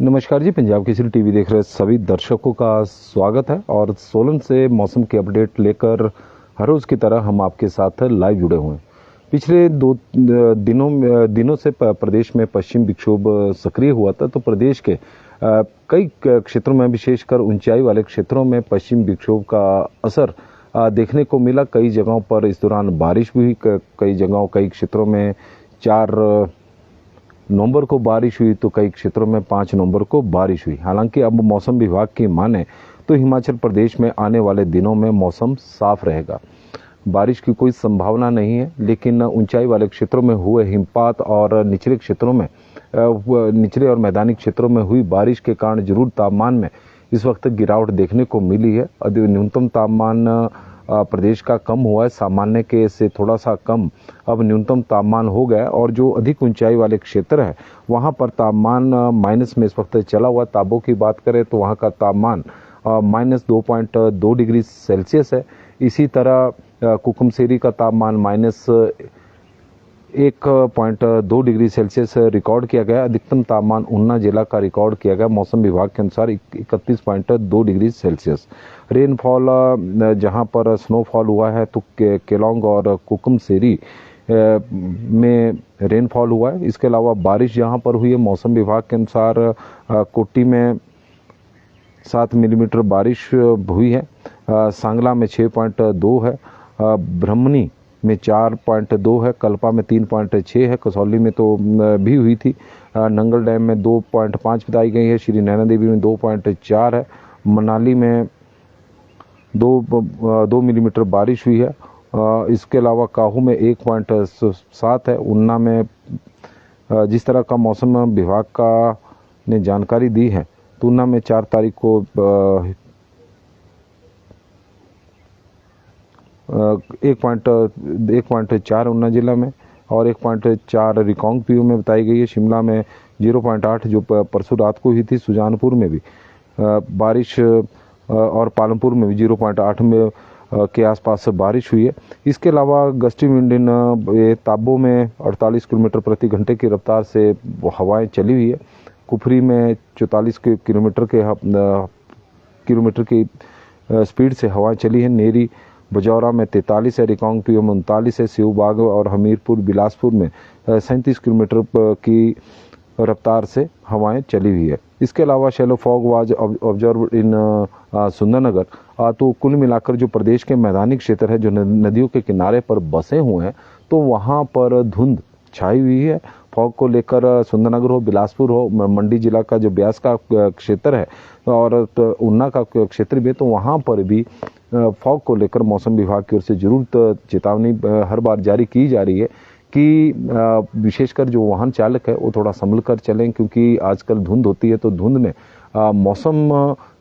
नमस्कार जी। पंजाब केसरी टीवी देख रहे सभी दर्शकों का स्वागत है और सोलन से मौसम की अपडेट लेकर हर रोज़ की तरह हम आपके साथ लाइव जुड़े हुए हैं। पिछले दो दिनों से प्रदेश में पश्चिम विक्षोभ सक्रिय हुआ था, तो प्रदेश के कई क्षेत्रों में, विशेषकर ऊंचाई वाले क्षेत्रों में पश्चिम विक्षोभ का असर देखने को मिला। कई जगहों पर इस दौरान बारिश भी हुई, कई क्षेत्रों में 4 नवंबर को बारिश हुई तो कई क्षेत्रों में 5 नवंबर को बारिश हुई। हालांकि अब मौसम विभाग की माने तो हिमाचल प्रदेश में आने वाले दिनों में मौसम साफ रहेगा। बारिश की कोई संभावना नहीं है, लेकिन ऊंचाई वाले क्षेत्रों में हुए हिमपात और निचले और मैदानी क्षेत्रों में हुई बारिश के कारण जरूर तापमान में इस वक्त गिरावट देखने को मिली है। न्यूनतम तापमान प्रदेश का कम हुआ है, सामान्य के से थोड़ा सा कम अब न्यूनतम तापमान हो गया और जो अधिक ऊंचाई वाले क्षेत्र है वहां पर तापमान माइनस में इस वक्त चला हुआ। ताबो की बात करें तो वहां का तापमान -2.2 डिग्री सेल्सियस है। इसी तरह कुकुमसेरी का तापमान -1.2 डिग्री सेल्सियस रिकॉर्ड किया गया। अधिकतम तापमान ऊना जिला का रिकॉर्ड किया गया मौसम विभाग के अनुसार 31.2 डिग्री सेल्सियस। रेनफॉल जहां पर स्नोफॉल हुआ है तो केलोंग और कुकुमसेरी में रेनफॉल हुआ है। इसके अलावा बारिश जहां पर हुई है मौसम विभाग के अनुसार कोटी में 7 मिलीमीटर बारिश हुई है, सांगला में 6.2 है, ब्रह्मनी में 4.2 है, कल्पा में 3.6 है, कसौली में तो भी हुई थी, नंगल डैम में 2.5 बताई गई है, श्री नैना देवी में 2.4 है, मनाली में 2 मिलीमीटर बारिश हुई है। इसके अलावा काहू में 1.7 है। ऊना में जिस तरह का मौसम विभाग का ने जानकारी दी है तो ऊना में 4 तारीख को 1.4 ऊना जिला में और 1.4 रिकांगपिओ में बताई गई है। शिमला में 0.8 जो परसों रात को हुई थी। सुजानपुर में भी बारिश और पालमपुर में भी 0.8 में के आसपास बारिश हुई है। इसके अलावा गस्टी विंड इन ताबो में 48 किलोमीटर प्रति घंटे की रफ्तार से हवाएं चली हुई है। कुफरी में 44 किलोमीटर की स्पीड से हवाएं चली है। नेरी बजौरा में 43 है, रिकांगपिओ में 39 है, सेऊबाग और हमीरपुर बिलासपुर में 37 किलोमीटर की रफ्तार से हवाएं चली हुई है। इसके अलावा shallow fog was observe in Sundernagar. तो कुल मिलाकर जो प्रदेश के मैदानी क्षेत्र है जो नदियों के किनारे पर बसे हुए हैं तो वहां पर धुंध छाई हुई है। फॉग को लेकर सुंदरनगर हो, बिलासपुर हो, मंडी जिला का जो ब्यास का क्षेत्र है और ऊना का क्षेत्र भी, तो वहां पर भी फॉग को लेकर मौसम विभाग की ओर से जरूर चेतावनी हर बार जारी की जा रही है कि विशेषकर जो वाहन चालक है वो थोड़ा संभल कर चलें, क्योंकि आजकल धुंध होती है तो धुंध में मौसम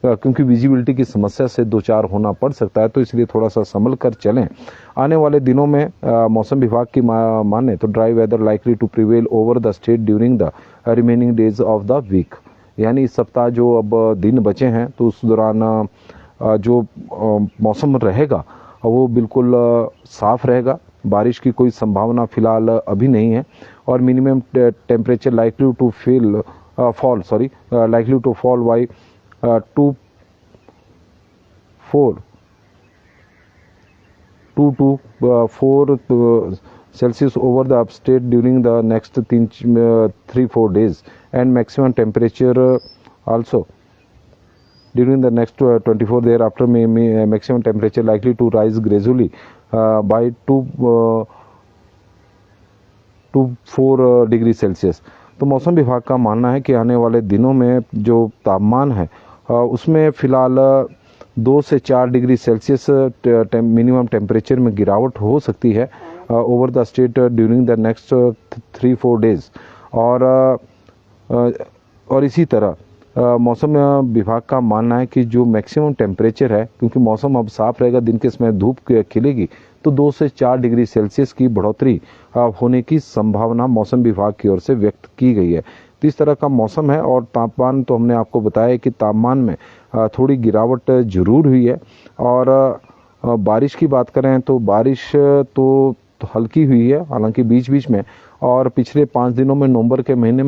क्योंकि विजिबिलिटी की समस्या से 2-4 होना पड़ सकता है, तो इसलिए थोड़ा सा संभल कर चलें। आने वाले दिनों में मौसम विभाग की माने तो dry weather likely to prevail over the state during the remaining days of the week. यानी इस सप्ताह जो अब दिन बचे हैं तो उस दौरान जो मौसम रहेगा वो बिल्कुल साफ रहेगा। बारिश की कोई संभावना फिलहाल अभी नहीं है और minimum temperature likely to fall by 2 to 4 Celsius over the upstate during the next 3-4 days, and maximum temperature also during the next 24 thereafter maximum temperature likely to rise gradually by 2 to 4 degree Celsius. तो मौसम विभाग का मानना है कि आने वाले दिनों में जो तापमान है उसमें फिलहाल 2 से 4 डिग्री सेल्सियस मिनिमम टेम्परेचर में गिरावट हो सकती है over the state during the next 3-4 days. और इसी तरह मौसम विभाग का मानना है कि जो मैक्सिमम टेम्परेचर है, क्योंकि मौसम अब साफ रहेगा, दिन के समय धूप खिलेगी, तो 2 से 4 डिग्री सेल्सियस की बढ़ोतरी होने की संभावना मौसम विभाग की ओर से व्यक्त की गई है। तो इस तरह का मौसम है और तापमान तो हमने आपको बताया कि तापमान में थोड़ी गिरावट जरूर हुई है। और बारिश की बात करें तो बारिश तो तो हल्की हुई है, हालांकि बीच बीच में। और पिछले 5 दिनों में नवंबर के महीने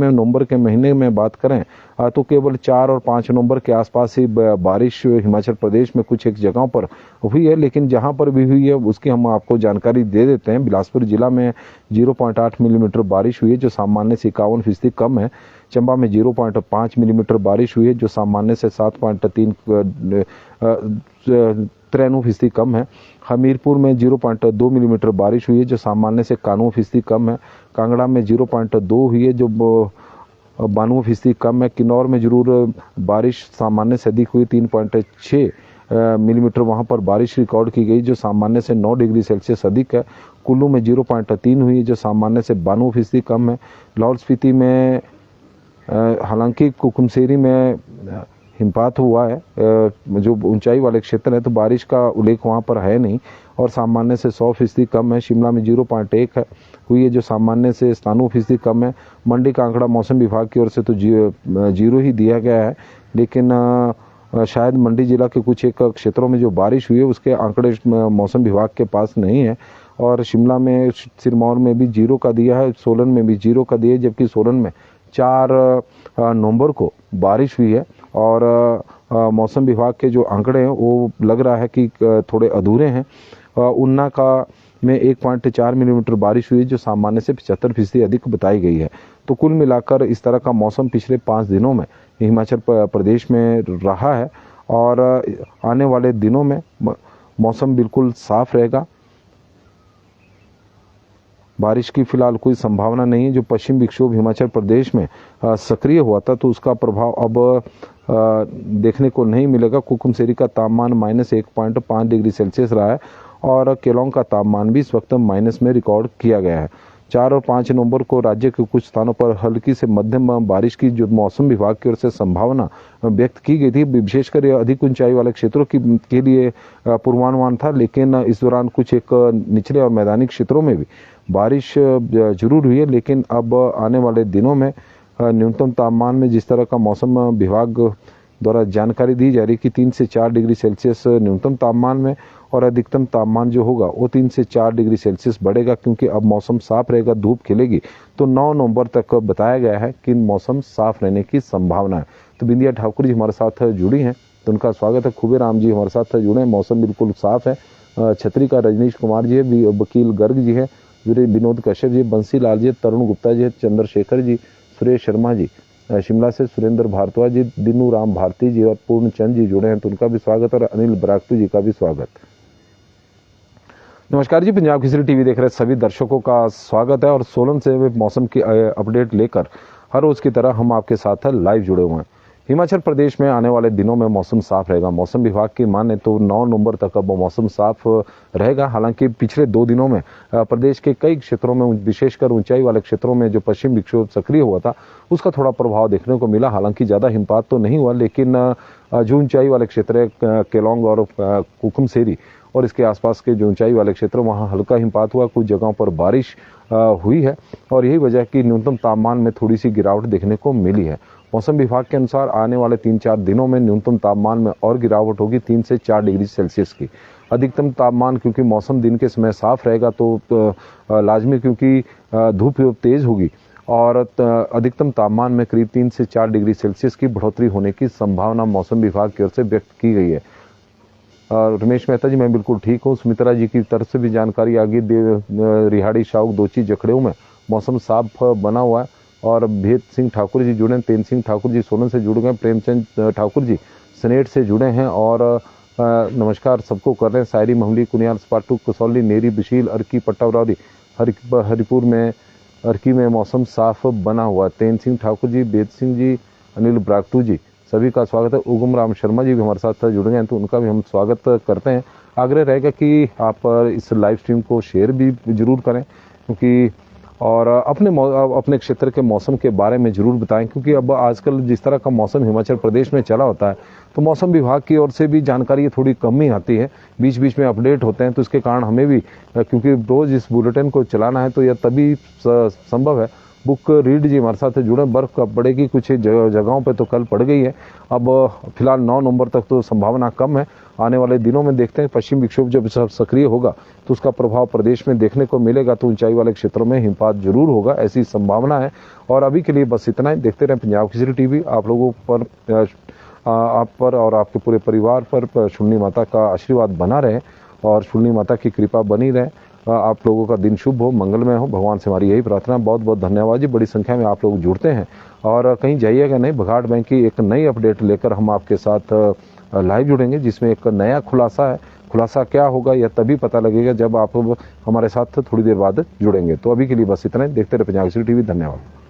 में बात करें तो केवल 4 और 5 नवंबर के आसपास ही बारिश हिमाचल प्रदेश में कुछ एक जगहों पर हुई है, लेकिन जहां पर भी हुई है उसकी हम आपको जानकारी दे देते हैं। बिलासपुर जिला में 0.8 मिलीमीटर बारिश हुई है, जो सामान्य से 51% कम है। चंबा में 0.5 मिलीमीटर बारिश हुई है, जो सामान्य से 7.93% कम है। हमीरपुर में 0.2 मिलीमीटर बारिश हुई है, जो सामान्य से 91% कम है। कांगड़ा में 0.2 हुई है, जो 92% कम है। किन्नौर में जरूर बारिश सामान्य से अधिक हुई, 3.6 मिलीमीटर वहां पर बारिश रिकॉर्ड की गई, जो सामान्य से 9 डिग्री सेल्सियस अधिक है। कुल्लू में 0.3 हुई, जो सामान्य से 92% कम है। लाहौल स्पीति में हालांकि कुकुमसेरी में हिमपात हुआ है, जो ऊंचाई वाले क्षेत्र है, तो बारिश का उल्लेख वहां पर है नहीं और सामान्य से 100% कम है। शिमला में 0.1 हुई है, जो सामान्य से 97% कम है। मंडी का आंकड़ा मौसम विभाग की ओर से तो 0 ही दिया गया है, लेकिन शायद मंडी जिला के कुछ एक क्षेत्रों में जो बारिश हुई है उसके आंकड़े मौसम विभाग के पास नहीं है। और शिमला में, सिरमौर में भी 0 का दिया है, सोलन में भी 0 का दिया है, जबकि सोलन में 4 नवंबर को बारिश हुई है। और मौसम विभाग के जो आंकड़े हैं वो लग रहा है कि थोड़े अधूरे हैं। उन्ना का में 1.4 मिलीमीटर बारिश हुई, जो सामान्य से 75% अधिक बताई गई है। तो कुल मिलाकर इस तरह का मौसम पिछले 5 दिनों में हिमाचल प्रदेश में रहा है और आने वाले दिनों में मौसम बिल्कुल साफ रहेगा। बारिश की फिलहाल कोई संभावना नहीं है। जो पश्चिम विक्षोभ हिमाचल प्रदेश में सक्रिय हुआ था, तो उसका प्रभाव अब देखने को नहीं मिलेगा। कुकुमसेरी का तापमान -1.5 डिग्री सेल्सियस रहा है और केलोंग का तापमान भी इस वक्त माइनस में रिकॉर्ड किया गया है। 4 और 5 नवंबर को राज्य के कुछ स्थानों पर हल्की से मध्यम बारिश की जो मौसम विभाग की ओर से संभावना व्यक्त की गई थी, विशेषकर अधिक ऊंचाई वाले क्षेत्रों के लिए पूर्वानुमान था, लेकिन इस दौरान कुछ एक निचले और मैदानी क्षेत्रों में भी बारिश जरूर हुई है। लेकिन अब आने वाले दिनों में न्यूनतम तापमान में जिस तरह का मौसम विभाग द्वारा जानकारी दी जा रही कि 3 से 4 डिग्री सेल्सियस न्यूनतम तापमान में और अधिकतम तापमान जो होगा वो 3 से 4 डिग्री सेल्सियस बढ़ेगा, क्योंकि अब मौसम साफ रहेगा, धूप खिलेगी। तो 9 नवंबर तक बताया गया है कि मौसम साफ रहने की संभावना है। तो बिंदिया ठाकुर जी हमारे साथ जुड़ी हैं, तो उनका स्वागत है। खूबे राम जी हमारे साथ जुड़े हैं, मौसम बिल्कुल साफ है। छतरी का रजनीश कुमार जी है, वकील गर्ग जी है, विनोद कश्यप जी, बंसी लाल जी, तरुण गुप्ता जी, चंद्रशेखर जी, सुरेश शर्मा जी, शिमला से सुरेंद्र भारद्वाज जी, दिनू राम भारती जी और पूर्ण चंद जी जुड़े हैं, तो उनका भी स्वागत और अनिल बरागतू जी का भी स्वागत। नमस्कार जी, पंजाब केसरी टीवी देख रहे सभी दर्शकों का स्वागत है और सोलन से मौसम की अपडेट लेकर हर रोज की तरह हम आपके साथ लाइव जुड़े हुए हैं। हिमाचल प्रदेश में आने वाले दिनों में मौसम साफ रहेगा। मौसम विभाग की माने तो 9 नवंबर तक अब मौसम साफ रहेगा। हालांकि पिछले 2 दिनों में प्रदेश के कई क्षेत्रों में, विशेषकर ऊंचाई वाले क्षेत्रों में जो पश्चिम विक्षोभ सक्रिय हुआ था उसका थोड़ा प्रभाव देखने को मिला। हालांकि ज्यादा हिमपात तो नहीं हुआ, लेकिन जो ऊंचाई वाले क्षेत्र है, केलोंग और कुकुमसेरी और इसके आसपास के जो ऊंचाई वाले क्षेत्र, वहां हल्का हिमपात हुआ, कुछ जगहों पर बारिश हुई है और यही वजह कि न्यूनतम तापमान में थोड़ी सी गिरावट देखने को मिली है। मौसम विभाग के अनुसार आने वाले 3-4 दिनों में न्यूनतम तापमान में और गिरावट होगी 3 से 4 डिग्री सेल्सियस की। अधिकतम तापमान, क्योंकि मौसम दिन के समय साफ रहेगा तो लाजमी, क्योंकि धूप तेज होगी और अधिकतम तापमान में करीब 3 से 4 डिग्री सेल्सियस की बढ़ोतरी होने की संभावना मौसम विभाग की ओर से व्यक्त की गई है। रमेश मेहता जी, मैं बिल्कुल ठीक हूँ। सुमित्रा जी की तरफ से भी जानकारी आ गई, रिहाड़ी, शाउक, दोची, जखड़ेऊ में मौसम साफ बना हुआ है और भेद सिंह ठाकुर जी जुड़े हैं, तेन सिंह ठाकुर जी सोलन से जुड़ गए, प्रेमचंद ठाकुर जी सनेट से जुड़े हैं और नमस्कार सबको कर रहे हैं। शायरी, महमली, कुनियाल, स्पाटू, कसौली, नेरी, बिशील, अर्की, पट्टावरौरी, हरिपुर में, अर्की में मौसम साफ बना हुआ है। तेन सिंह ठाकुर जी, बेद सिंह जी, अनिल बरागतू जी, सभी का स्वागत है। उगम राम शर्मा जी भी हमारे साथ जुड़ गए हैं, तो उनका भी हम स्वागत करते हैं। आग्रह रहेगा कि आप इस लाइव स्ट्रीम को शेयर भी जरूर करें, क्योंकि और अपने क्षेत्र के मौसम के बारे में जरूर बताएं, क्योंकि अब आजकल जिस तरह का मौसम हिमाचल प्रदेश में चला होता है, तो मौसम विभाग की ओर से भी जानकारी थोड़ी कम ही आती है, बीच बीच में अपडेट होते हैं। तो इसके कारण हमें भी, क्योंकि रोज इस बुलेटिन को चलाना है, तो यह तभी संभव है बुक रीड जी हमारे साथ जुड़े। बर्फ कब पड़ेगी, कुछ जगहों पे तो कल पड़ गई है। अब फिलहाल 9 नवंबर तक तो संभावना कम है। आने वाले दिनों में देखते हैं, पश्चिम विक्षोभ जब सक्रिय होगा तो उसका प्रभाव प्रदेश में देखने को मिलेगा, तो ऊंचाई वाले क्षेत्रों में हिमपात जरूर होगा, ऐसी संभावना है। और अभी के लिए बस इतना ही। देखते रहें पंजाब केसरी टीवी। आप लोगों पर, आप पर और आपके पूरे परिवार पर शूलिनी माता का आशीर्वाद बना रहे और शूलिनी माता की कृपा बनी रहे। आप लोगों का दिन शुभ हो, मंगलमय हो, भगवान से हमारी यही प्रार्थना। बहुत बहुत धन्यवाद जी। बड़ी संख्या में आप लोग जुड़ते हैं और कहीं जाइएगा नहीं। बघाट बैंक की एक नई अपडेट लेकर हम आपके साथ लाइव जुड़ेंगे, जिसमें एक नया खुलासा है। खुलासा क्या होगा यह तभी पता लगेगा जब आप हमारे साथ थोड़ी देर बाद जुड़ेंगे। तो अभी के लिए बस इतना ही। देखते रहे पंजाब केसरी टीवी। धन्यवाद।